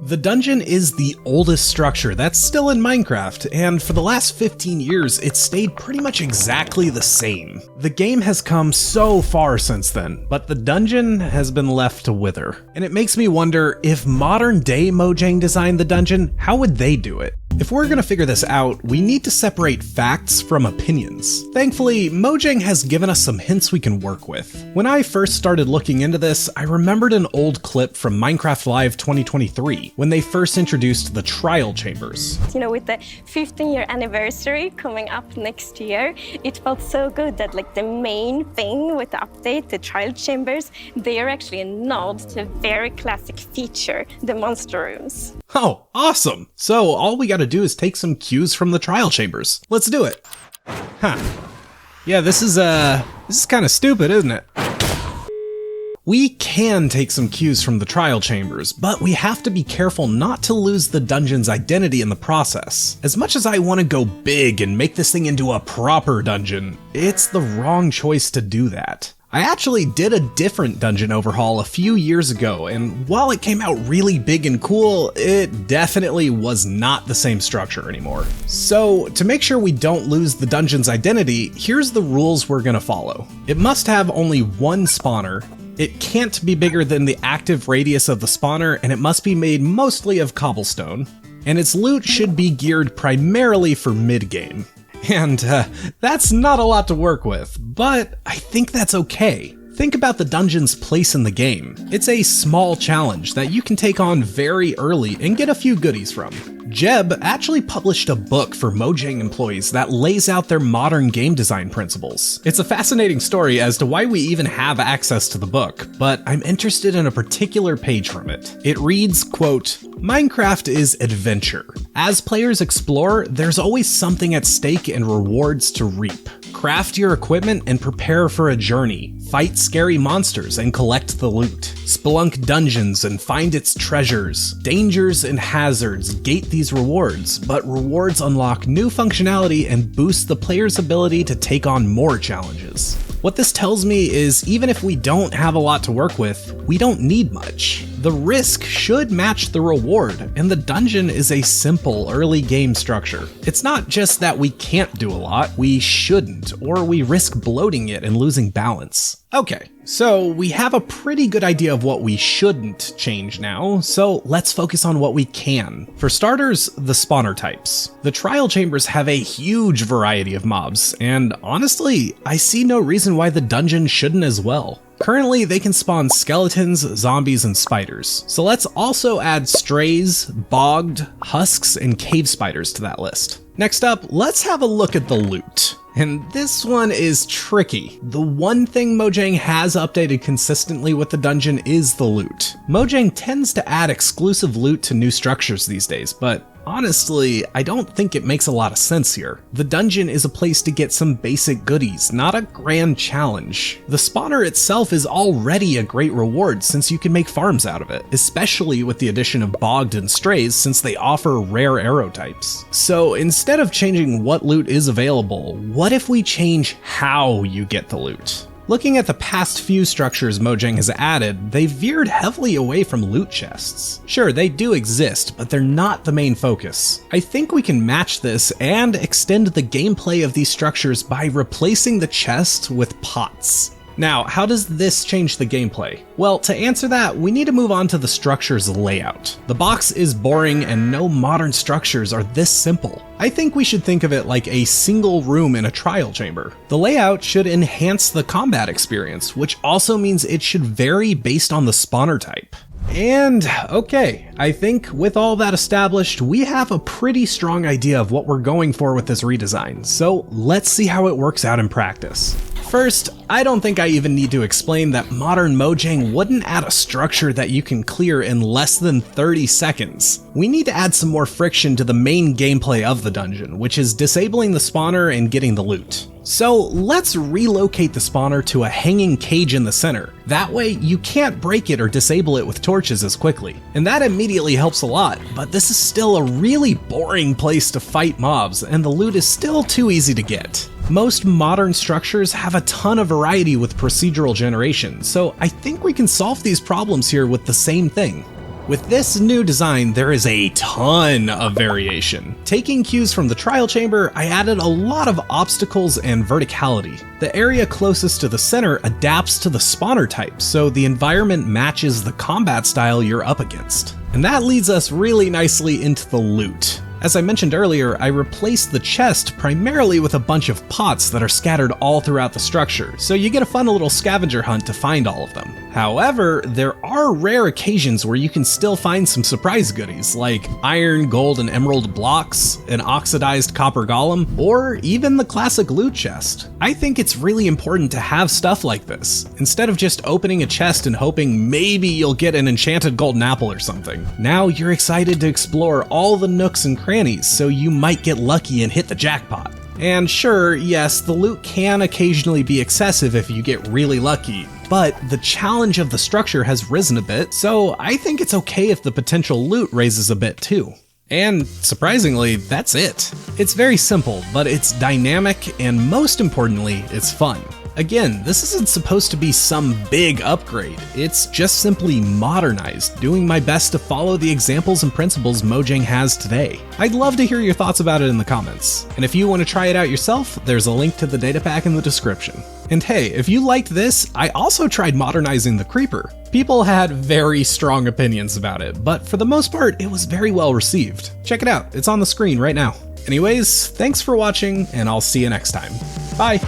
The dungeon is the oldest structure that's still in Minecraft, and for the last 15 years, it's stayed pretty much exactly the same. The game has come so far since then, but the dungeon has been left to wither. And it makes me wonder, if modern day Mojang designed the dungeon, how would they do it? If we're gonna figure this out, we need to separate facts from opinions. Thankfully, Mojang has given us some hints we can work with. When I first started looking into this, I remembered an old clip from Minecraft Live 2023, when they first introduced the trial chambers. You know, with the 15-year anniversary coming up next year, it felt so good that like the main thing with the update, the trial chambers, they are actually a nod to a very classic feature, the monster rooms. Oh, awesome! So all we gotta do is take some cues from the trial chambers. Let's do it. Huh. Yeah, this is kind of stupid, isn't it? We can take some cues from the trial chambers, but we have to be careful not to lose the dungeon's identity in the process. As much as I want to go big and make this thing into a proper dungeon, it's the wrong choice to do that. I actually did a different dungeon overhaul a few years ago, and while it came out really big and cool, it definitely was not the same structure anymore. So, to make sure we don't lose the dungeon's identity, here's the rules we're gonna follow. It must have only one spawner, it can't be bigger than the active radius of the spawner, and it must be made mostly of cobblestone, and its loot should be geared primarily for mid-game. And that's not a lot to work with, but I think that's okay. Think about the dungeon's place in the game. It's a small challenge that you can take on very early and get a few goodies from. Jeb actually published a book for Mojang employees that lays out their modern game design principles. It's a fascinating story as to why we even have access to the book, but I'm interested in a particular page from it. It reads, quote, "Minecraft is adventure. As players explore, there's always something at stake and rewards to reap. Craft your equipment and prepare for a journey. Fight scary monsters and collect the loot. Spelunk dungeons and find its treasures. Dangers and hazards gate these rewards, but rewards unlock new functionality and boost the player's ability to take on more challenges." What this tells me is even if we don't have a lot to work with, we don't need much. The risk should match the reward, and the dungeon is a simple early game structure. It's not just that we can't do a lot, we shouldn't, or we risk bloating it and losing balance. Okay, so we have a pretty good idea of what we shouldn't change now, so let's focus on what we can. For starters, the spawner types. The trial chambers have a huge variety of mobs, and honestly, I see no reason why the dungeon shouldn't as well. Currently, they can spawn skeletons, zombies, and spiders. So let's also add strays, bogged, husks, and cave spiders to that list. Next up, let's have a look at the loot. And this one is tricky. The one thing Mojang has updated consistently with the dungeon is the loot. Mojang tends to add exclusive loot to new structures these days, but honestly, I don't think it makes a lot of sense here. The dungeon is a place to get some basic goodies, not a grand challenge. The spawner itself is already a great reward since you can make farms out of it, especially with the addition of bogged and strays since they offer rare arrow types. So instead of changing what loot is available, what if we change how you get the loot? Looking at the past few structures Mojang has added, they've veered heavily away from loot chests. Sure, they do exist, but they're not the main focus. I think we can match this and extend the gameplay of these structures by replacing the chest with pots. Now, how does this change the gameplay? Well, to answer that, we need to move on to the structure's layout. The box is boring and no modern structures are this simple. I think we should think of it like a single room in a trial chamber. The layout should enhance the combat experience, which also means it should vary based on the spawner type. And okay, I think with all that established, we have a pretty strong idea of what we're going for with this redesign, so let's see how it works out in practice. First, I don't think I even need to explain that modern Mojang wouldn't add a structure that you can clear in less than 30 seconds. We need to add some more friction to the main gameplay of the dungeon, which is disabling the spawner and getting the loot. So let's relocate the spawner to a hanging cage in the center. That way you can't break it or disable it with torches as quickly. And that immediately helps a lot, but this is still a really boring place to fight mobs, and the loot is still too easy to get. Most modern structures have a ton of variety with procedural generation, so I think we can solve these problems here with the same thing. With this new design, there is a ton of variation. Taking cues from the trial chamber, I added a lot of obstacles and verticality. The area closest to the center adapts to the spawner type, so the environment matches the combat style you're up against. And that leads us really nicely into the loot. As I mentioned earlier, I replaced the chest primarily with a bunch of pots that are scattered all throughout the structure, so you get a fun little scavenger hunt to find all of them. However, there are rare occasions where you can still find some surprise goodies, like iron, gold, and emerald blocks, an oxidized copper golem, or even the classic loot chest. I think it's really important to have stuff like this, instead of just opening a chest and hoping maybe you'll get an enchanted golden apple or something. Now you're excited to explore all the nooks and crannies, so you might get lucky and hit the jackpot. And sure, yes, the loot can occasionally be excessive if you get really lucky, but the challenge of the structure has risen a bit, so I think it's okay if the potential loot raises a bit too. And surprisingly, that's it. It's very simple, but it's dynamic, and most importantly, it's fun. Again, this isn't supposed to be some big upgrade, it's just simply modernized, doing my best to follow the examples and principles Mojang has today. I'd love to hear your thoughts about it in the comments, and if you want to try it out yourself, there's a link to the data pack in the description. And hey, if you liked this, I also tried modernizing the creeper. People had very strong opinions about it, but for the most part, it was very well received. Check it out, it's on the screen right now. Anyways, thanks for watching, and I'll see you next time. Bye!